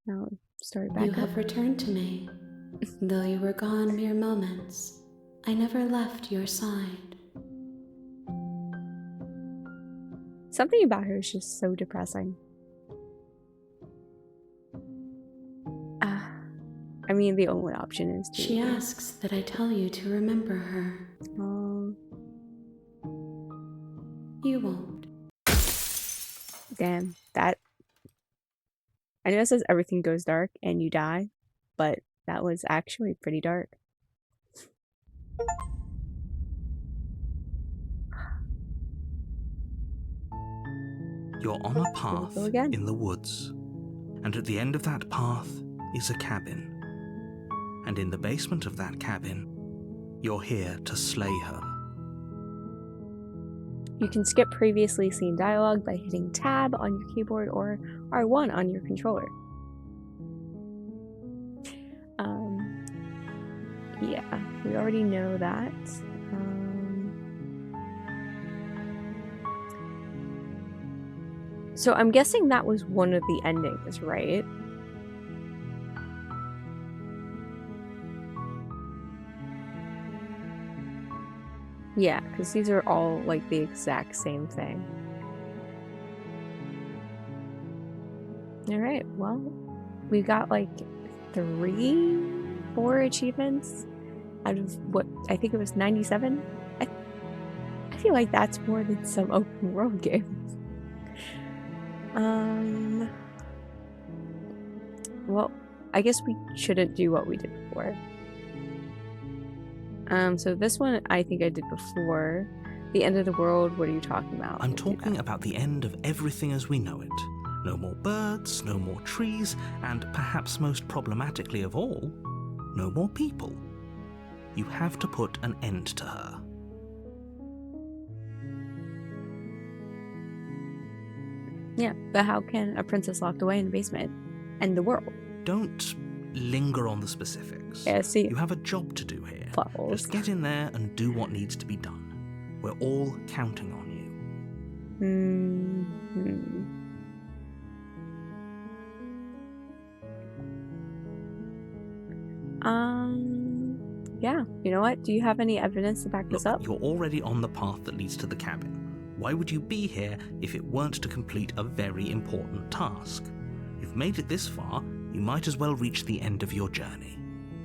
Now start You back up. have returned to me. Though you were gone mere moments, I never left your side. Something about her is just so depressing. I mean, the only option is to... She asks that I tell you to remember her. You won't. Damn, that... I know it says everything goes dark and you die, but that was actually pretty dark. You're on a path in the woods, and at the end of that path is a cabin. And in the basement of that cabin, you're here to slay her. You can skip previously seen dialogue by hitting tab on your keyboard or R1 on your controller. Yeah, we already know that. So I'm guessing that was one of the endings, right? Yeah, because these are all like the exact same thing. Alright, well, we got like 4 achievements out of what I think it was 97. I feel like that's more than some open world games. Well, I guess we shouldn't do what we did before. So this one I think I did before. The end of the world, what are you talking about? I'm talking about the end of everything as we know it. No more birds, no more trees, and perhaps most problematically of all, no more people. You have to put an end to her. Yeah, but how can a princess locked away in the basement end the world? Don't linger on the specifics. Yeah, see. You have a job to do here. Puffles. Just get in there and do what needs to be done. We're all counting on you. Yeah, you know what? Do you have any evidence to back this up? You're already on the path that leads to the cabin. Why would you be here if it weren't to complete a very important task? You've made it this far, you might as well reach the end of your journey.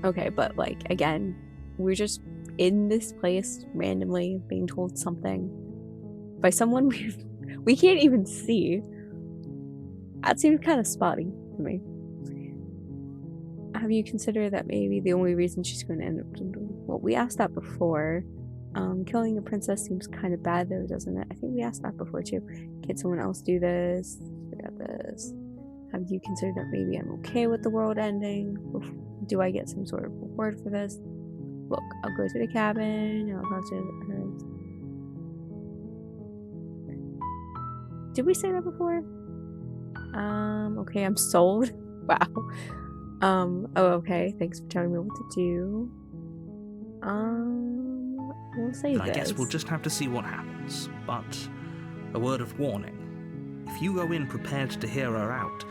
Okay, but like, again, we're just in this place randomly being told something by someone we can't even see. That seems kind of spotty to me. Have you considered that maybe the only reason she's going to end up... Well, we asked that before. Killing a princess seems kind of bad though, doesn't it? I think we asked that before too. Can someone else do this? We got this. Have you considered that maybe I'm okay with the world ending? Do I get some sort of reward for this? Look, I'll go to the cabin. I'll go to the earth. Did we say that before? Okay, I'm sold. Wow. Oh, okay. Thanks for telling me what to do. We'll say this. I guess we'll just have to see what happens. But a word of warning. If you go in prepared to hear her out,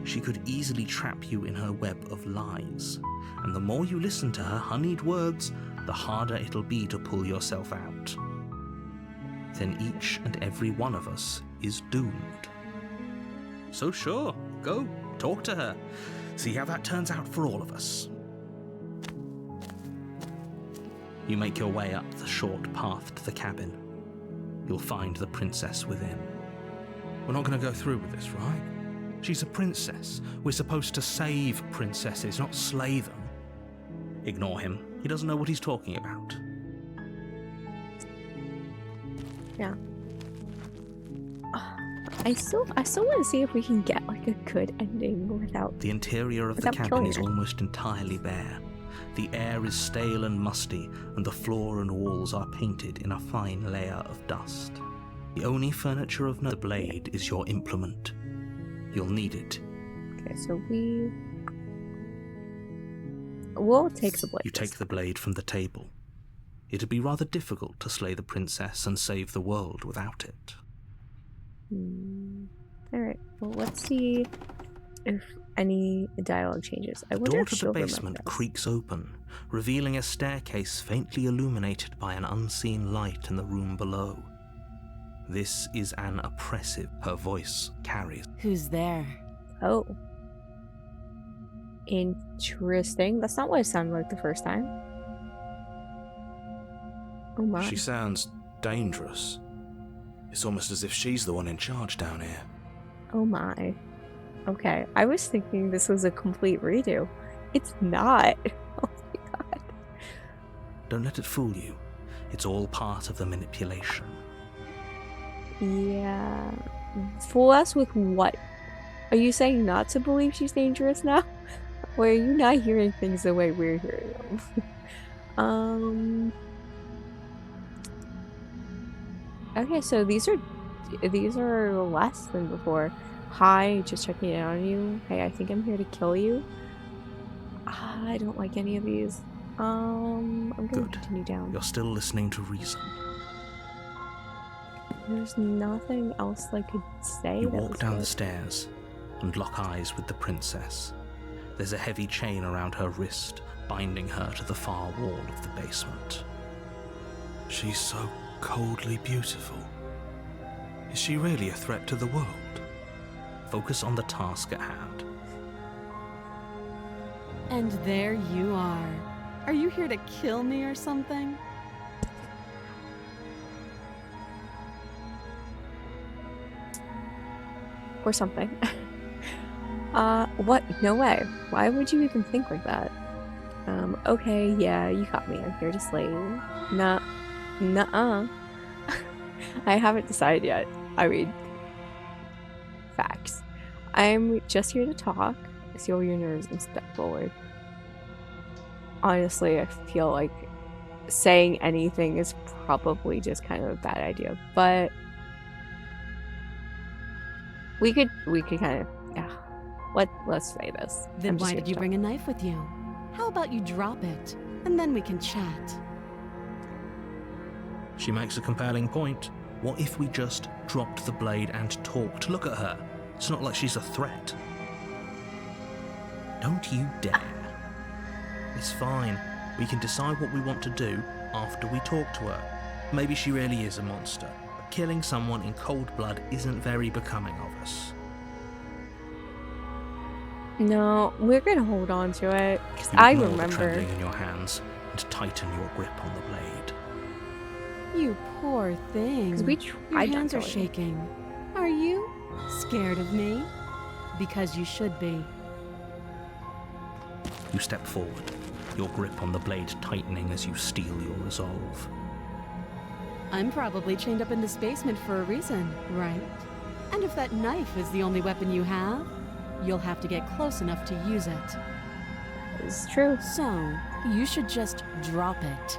she could easily trap you in her web of lies. And the more you listen to her honeyed words, the harder it'll be to pull yourself out. Then each and every one of us is doomed. So sure, go, talk to her. See how that turns out for all of us. You make your way up the short path to the cabin. You'll find the princess within. We're not going to go through with this, right? She's a princess. We're supposed to save princesses, not slay them. Ignore him. He doesn't know what he's talking about. Yeah. I still want to see if we can get like a good ending without... The interior of the cabin is almost entirely bare. The air is stale and musty, and the floor and walls are painted in a fine layer of dust. The only furniture of note, the blade, is your implement. You'll need it. Okay, so we'll take the blade. You take the blade from the table. It'd be rather difficult to slay the princess and save the world without it. Alright, well let's see if any dialogue changes. I The wonder door if to the she'll remember basement us. creaks open, revealing a staircase faintly illuminated by an unseen light in the room below. This is an oppressive, her voice carries. Who's there? Oh. Interesting. That's not what it sounded like the first time. Oh my. She sounds dangerous. It's almost as if she's the one in charge down here. Oh my. Okay, I was thinking this was a complete redo. It's not. Oh my god. Don't let it fool you. It's all part of the manipulation. Yeah. Fool us with what? Are you saying not to believe she's dangerous now? Or are you not hearing things the way we're hearing them? Okay, so these are less than before. Hi, just checking in on you. Hey, I think I'm here to kill you. I don't like any of these. I'm gonna Good. continue down. You're still listening to reason. There's nothing else I could say. You that walk was down good. the stairs and lock eyes with the princess. There's a heavy chain around her wrist, binding her to the far wall of the basement. She's so coldly beautiful. Is she really a threat to the world? Focus on the task at hand. And there you are. Are you here to kill me or something? Or something. What? No way. Why would you even think like that? Okay, yeah, you got me. I'm here to slay you. Nuh-uh. I haven't decided yet. I mean, facts. I'm just here to talk, seal your nerves, and step forward. Honestly, I feel like saying anything is probably just kind of a bad idea, but we could kind of, yeah. Let's say this. Then I'm just why here did to you talk. bring a knife with you? How about you drop it, and then we can chat? She makes a compelling point. What if we just dropped the blade and talked? Look at her. It's not like she's a threat. Don't you dare. It's fine. We can decide what we want to do after we talk to her. Maybe she really is a monster, but killing someone in cold blood isn't very becoming of us. No, we're gonna hold on to it because You I ignore the remember. trembling in your hands and tighten your grip on the blade. You poor thing. 'Cause we Your tried hands not are to. shaking. Are you scared of me? Because you should be. You step forward, your grip on the blade tightening as you steel your resolve. I'm probably chained up in this basement for a reason, right? And if that knife is the only weapon you have, you'll have to get close enough to use it. It's true. So, you should just drop it.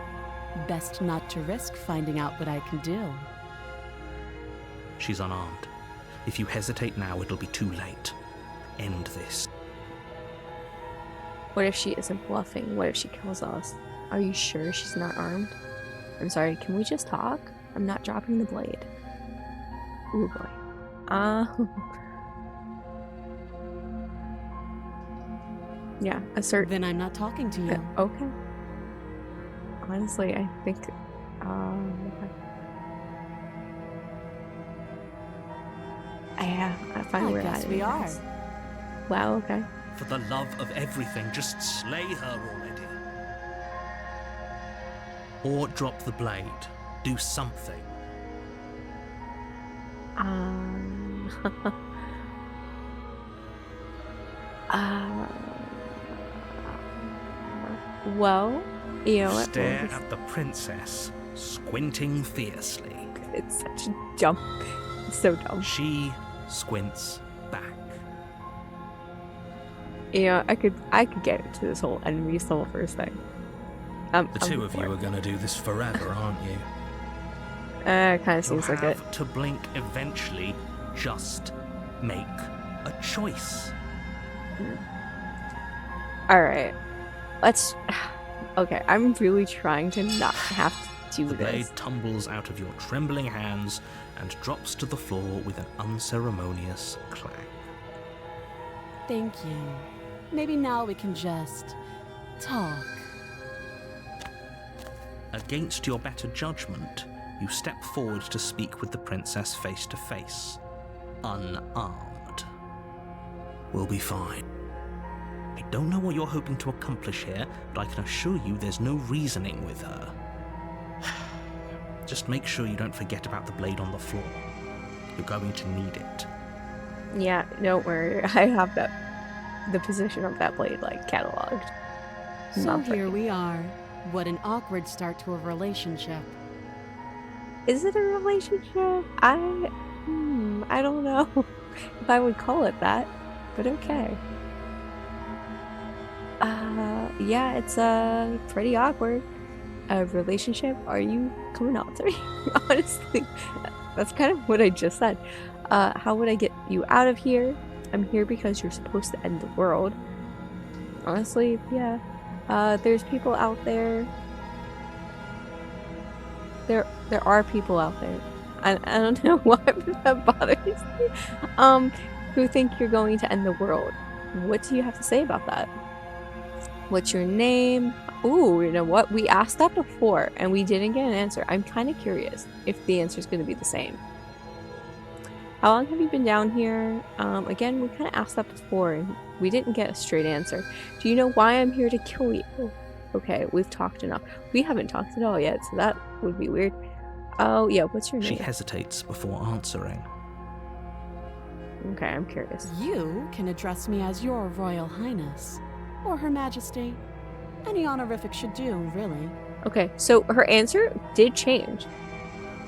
Best not to risk finding out what I can do. She's unarmed. If you hesitate now, it'll be too late. End this. What if she isn't bluffing? What if she kills us? Are you sure she's not armed? I'm sorry, can we just talk? I'm not dropping the blade. Ooh boy. Yeah, assert. Then I'm not talking to you. Okay. Honestly, I think. Okay. I find I we're guess at it, we are. guys. Wow. Okay. For the love of everything, just slay her already. Or drop the blade. Do something. Well, you know what? Stare Well, at the princess, squinting fiercely. it's such a dumb. It's so dumb. She squints back. You know, I could get into this whole enemies level first thing. The two of you are gonna do this forever, aren't you? It kind of You'll seems like it. have to blink eventually. Just make a choice. All right, let's. Okay, I'm really trying to not have to do The blade this. tumbles out of your trembling hands and drops to the floor with an unceremonious clang. Thank you. Maybe now we can just talk. Against your better judgment, you step forward to speak with the princess face to face, unarmed. We'll be fine. I don't know what you're hoping to accomplish here, but I can assure you there's no reasoning with her. Just make sure you don't forget about the blade on the floor. You're going to need it. Yeah, don't worry. I have the position of that blade, like, cataloged. So Not here tricky. we are. What an awkward start to a relationship. Is it a relationship? I don't know if I would call it that, but okay. Yeah, it's pretty awkward. A relationship? Are you coming out to me? Honestly, that's kind of what I just said. How would I get you out of here? I'm here because you're supposed to end the world. Honestly, yeah. There's people out there. There are people out there. I don't know why that bothers me. Who think you're going to end the world. What do you have to say about that? What's your name? Ooh, you know what? We asked that before and we didn't get an answer. I'm kind of curious if the answer is going to be the same. How long have you been down here? Again, we kind of asked that before and we didn't get a straight answer. Do you know why I'm here to kill you? Okay, we've talked enough. We haven't talked at all yet, so that would be weird. Oh, yeah, what's your name? She hesitates before answering. Okay, I'm curious. You can address me as your Royal Highness, or Her Majesty. Any honorific should do, really. Okay, so her answer did change,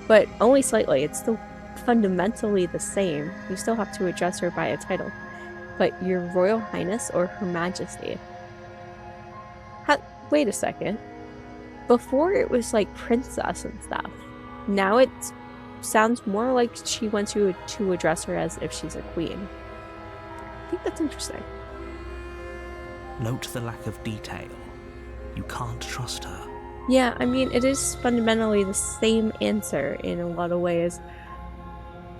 but only slightly. It's still fundamentally the same. You still have to address her by a title. But your Royal Highness or Her Majesty. Wait a second. Before it was like princess and stuff. Now it sounds more like she wants you to address her as if she's a queen. I think that's interesting. Note the lack of detail. You can't trust her. Yeah, I mean, it is fundamentally the same answer in a lot of ways.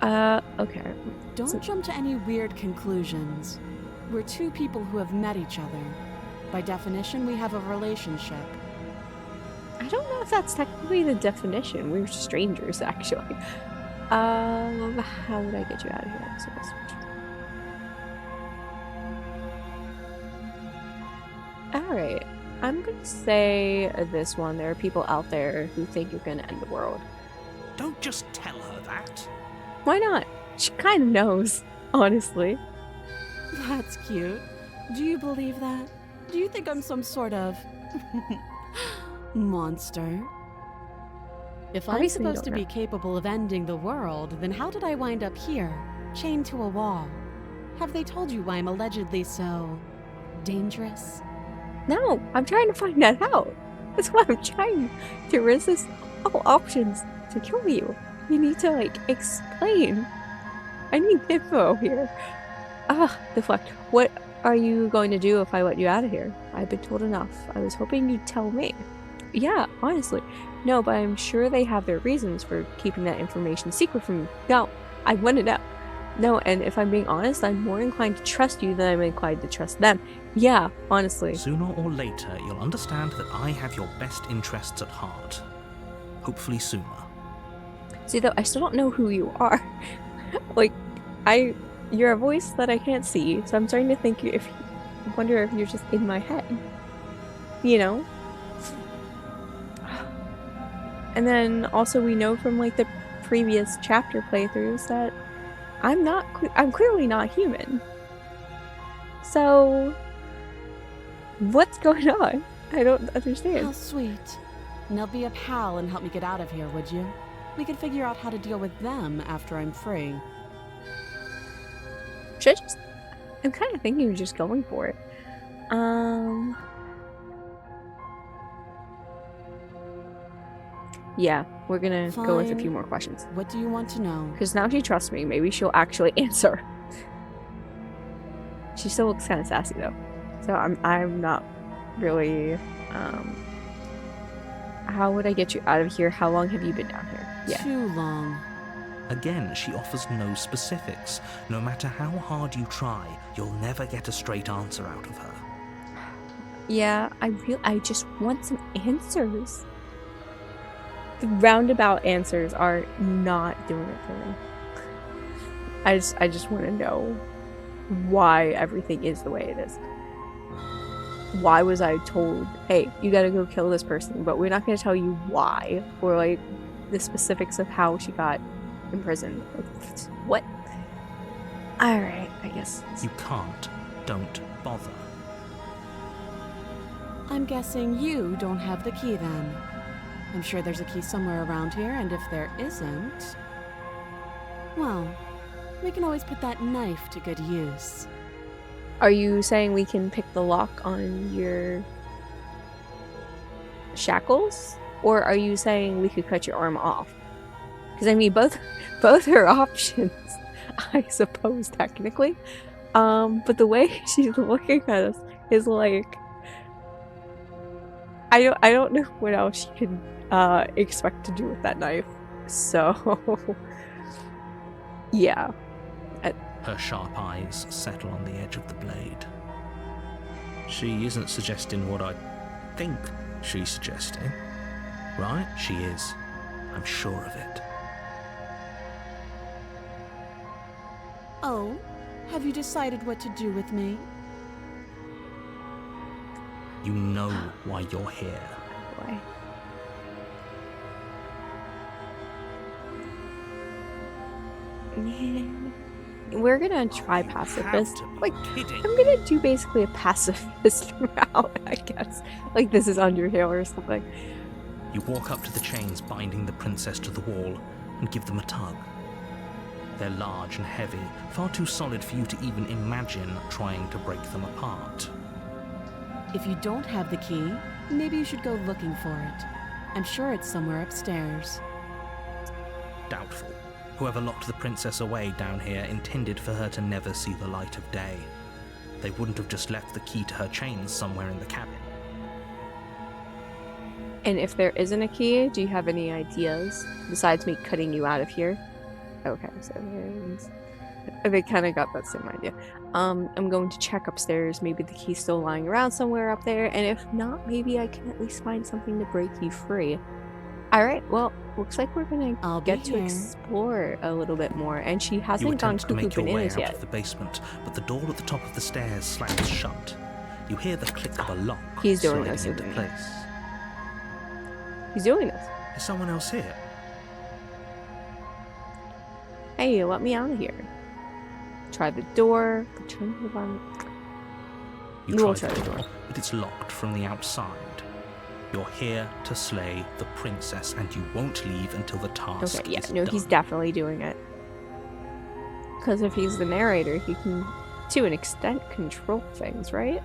Okay. Don't jump to any weird conclusions. We're two people who have met each other. By definition, we have a relationship. I don't know if that's technically the definition. We're strangers, actually. How would I get you out of here? So alright. I'm gonna say this one. There are people out there who think you're gonna end the world. Don't just tell her that. Why not? She kind of knows, honestly. That's cute. Do you believe that? Do you think I'm some sort of monster? If I'm Obviously you supposed to don't be know. capable of ending the world, then how did I wind up here, chained to a wall? Have they told you why I'm allegedly so dangerous? No, I'm trying to find that out. That's why I'm trying to resist all options to kill you. You need to, like, explain. I need info here. Deflect. What are you going to do if I let you out of here? I've been told enough. I was hoping you'd tell me. Yeah, honestly. No, but I'm sure they have their reasons for keeping that information secret from me. No, I want to know. No, and if I'm being honest, I'm more inclined to trust you than I'm inclined to trust them. Yeah, honestly. Sooner or later, you'll understand that I have your best interests at heart. Hopefully sooner. See, though, I still don't know who you are. Like, you're a voice that I can't see, so I'm starting to think wonder if you're just in my head. You know? And then also we know from, like, the previous chapter playthroughs that I'm clearly not human. So, what's going on? I don't understand. How sweet. Now be a pal and help me get out of here, would you? We could figure out how to deal with them after I'm free. Should I just... I'm kind of thinking of just going for it. Yeah, we're gonna go with a few Fine. more questions. What do you want to know? Because now she trusts me. Maybe she'll actually answer. She still looks kind of sassy though. So I'm not really... How would I get you out of here? How long have you been down here? Yeah. Too long. Again, she offers no specifics. No matter how hard you try, you'll never get a straight answer out of her. Yeah, I just want some answers. The roundabout answers are not doing it for me. I just want to know why everything is the way it is. Why was I told, hey, you gotta go kill this person, but we're not gonna tell you why, or like the specifics of how she got imprisoned. What? Alright, I guess. You can't. Don't bother. I'm guessing you don't have the key then. I'm sure there's a key somewhere around here, and if there isn't, well, we can always put that knife to good use. Are you saying we can pick the lock on your shackles? Or are you saying we could cut your arm off? Because I mean, both are options, I suppose, technically. But the way she's looking at us is like, I don't know what else she could expect to do with that knife. So yeah. Her sharp eyes settle on the edge of the blade. She isn't suggesting what I think she's suggesting, right? She is. I'm sure of it. Oh, have you decided what to do with me? You know why you're here. Boy. We're gonna try pacifist. Like, Kidding. I'm gonna do basically a pacifist route, I guess. Like, this is Undertale or something. You walk up to the chains binding the princess to the wall and give them a tug. They're large and heavy, far too solid for you to even imagine trying to break them apart. If you don't have the key, maybe you should go looking for it. I'm sure it's somewhere upstairs. Doubtful. Whoever locked the princess away down here intended for her to never see the light of day. They wouldn't have just left the key to her chains somewhere in the cabin. And if there isn't a key, do you have any ideas besides me cutting you out of here? Okay, so they kind of got that same idea. I'm going to check upstairs. Maybe the key's still lying around somewhere up there, and if not, maybe I can at least find something to break you free. All right, well, looks like we're gonna get to explore a little bit more, and she You hasn't gone attempt to make cuckoo your way bananas out yet. of the basement, but the door at the top of the stairs slams shut. You hear the click of a lock He's doing sliding this, into isn't he? place. He's doing this. Is someone else here? Hey, let me out of here. Try the door. Turn the button. You We'll try the try the door, door. but it's locked from the outside. You're here to slay the princess, and you won't leave until the task Okay, yeah, is no, done. he's definitely doing it. Because if he's the narrator, he can, to an extent, control things, right?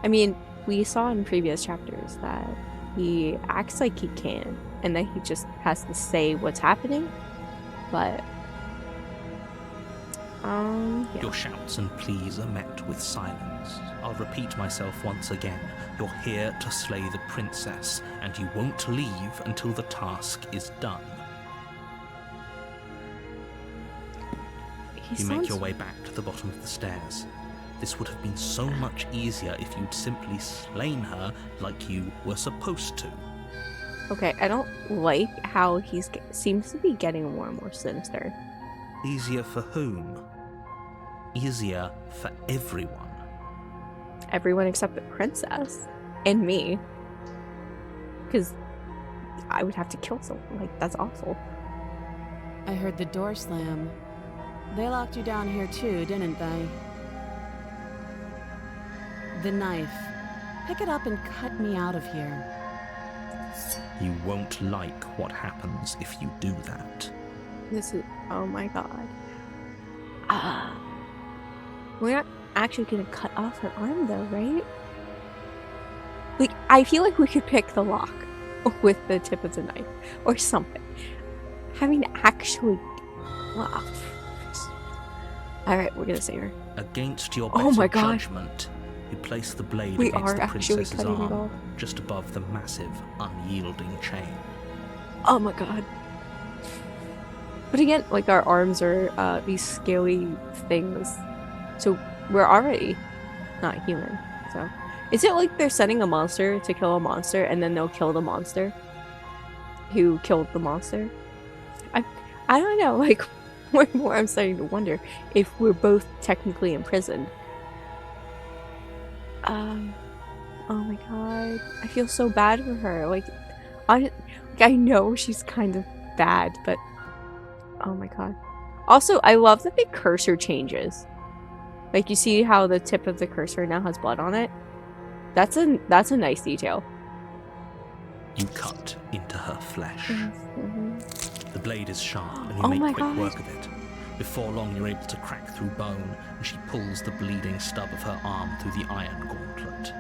I mean, we saw in previous chapters that he acts like he can, and then he just has to say what's happening. But, yeah. Your shouts and pleas are met with silence. I'll repeat myself once again. You're here to slay the princess, and you won't leave until the task is done. He You make sounds- your way back to the bottom of the stairs. This would have been so much easier if you'd simply slain her like you were supposed to. Okay, I don't like how he's seems to be getting more and more sinister. Easier for whom? Easier for everyone. Everyone except the princess and me, because I would have to kill someone. Like, that's awful. I heard the door slam. They locked you down here too, didn't they? The knife. Pick it up and cut me out of here. You won't like what happens if you do that. This is, oh my god. We're not actually gonna cut off her arm though, right? Like, I feel like we could pick the lock with the tip of the knife or something. Having to actually, alright, we're gonna save her. Against your Oh better my God. judgment, you place the blade We against are the actually princess's cutting it arm, off. just above the massive, unyielding chain. Oh my god. But again, like our arms are these scaly things. So we're already not human. So is it like they're sending a monster to kill a monster and then they'll kill the monster who killed the monster? I don't know, like more and more I'm starting to wonder if we're both technically imprisoned. Oh my god. I feel so bad for her. I know she's kind of bad, but oh my god. Also, I love that the cursor changes. Like, you see how the tip of the cursor now has blood on it? That's a nice detail. You cut into her flesh. Mm-hmm. The blade is sharp, and you Oh make my quick God. work of it. Before long, you're able to crack through bone, and she pulls the bleeding stub of her arm through the iron gauntlet.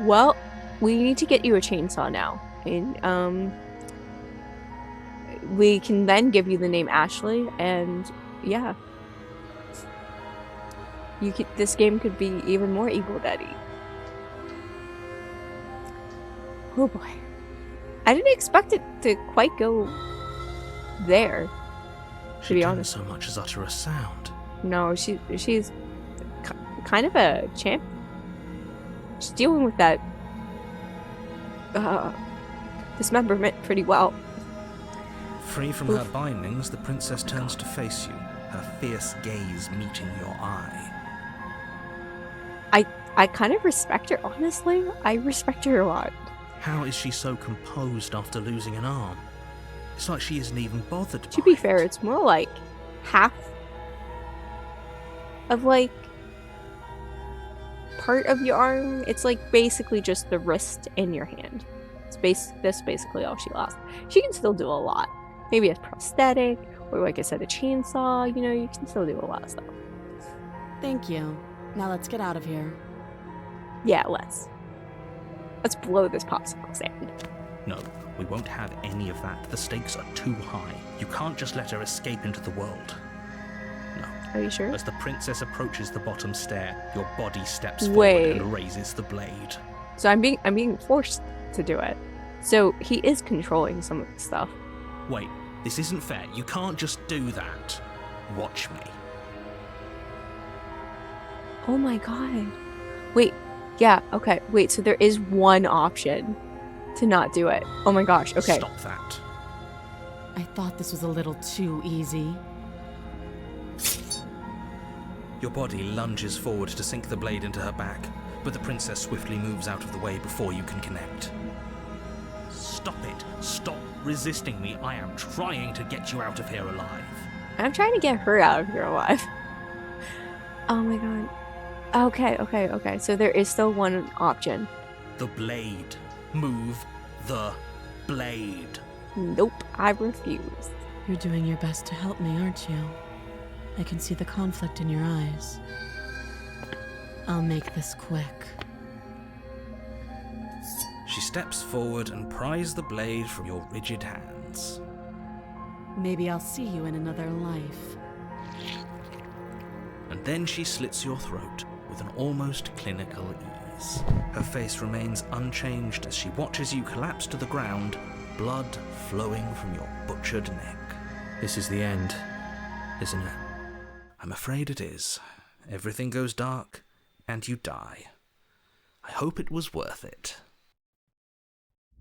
Well, we need to get you a chainsaw now. And, we can then give you the name Ashley, and yeah. This game could be even more Evil Dead-y. Oh boy. I didn't expect it to quite go there, to She be didn't honest. so much as utter a sound. No, she's kind of a champ. She's dealing with that dismemberment pretty well. Free from her bindings, the princess turns to face you, her fierce gaze meeting your eye. I kind of respect her, honestly. I respect her a lot. How is she so composed after losing an arm? It's like she isn't even bothered To by be it. fair, it's more like half of like part of your arm. It's like basically just the wrist and your hand. That's basically all she lost. She can still do a lot. Maybe a prosthetic, or like I said, a chainsaw. You know, you can still do a lot of stuff. Thank you. Now let's get out of here. Yeah, let's blow this popsicle stand. No, we won't have any of that. The stakes are too high. You can't just let her escape into the world. No. Are you sure? As the princess approaches the bottom stair, your body steps Wait. forward and raises the blade. So I'm being forced to do it. So he is controlling some of the stuff. Wait, this isn't fair. You can't just do that. Watch me. Oh my god. Wait. Yeah, okay. Wait, so there is one option to not do it. Oh my gosh, okay. Stop that. I thought this was a little too easy. Your body lunges forward to sink the blade into her back, but the princess swiftly moves out of the way before you can connect. Stop it. Stop resisting me. I am trying to get you out of here alive. I'm trying to get her out of here alive. Oh my god. Okay. So there is still one option. The blade. Move the blade. Nope, I refuse. You're doing your best to help me, aren't you? I can see the conflict in your eyes. I'll make this quick. She steps forward and pries the blade from your rigid hands. Maybe I'll see you in another life. And then she slits your throat with an almost clinical ease. Her face remains unchanged as she watches you collapse to the ground, blood flowing from your butchered neck. This is the end, isn't it? I'm afraid it is. Everything goes dark, and you die. I hope it was worth it.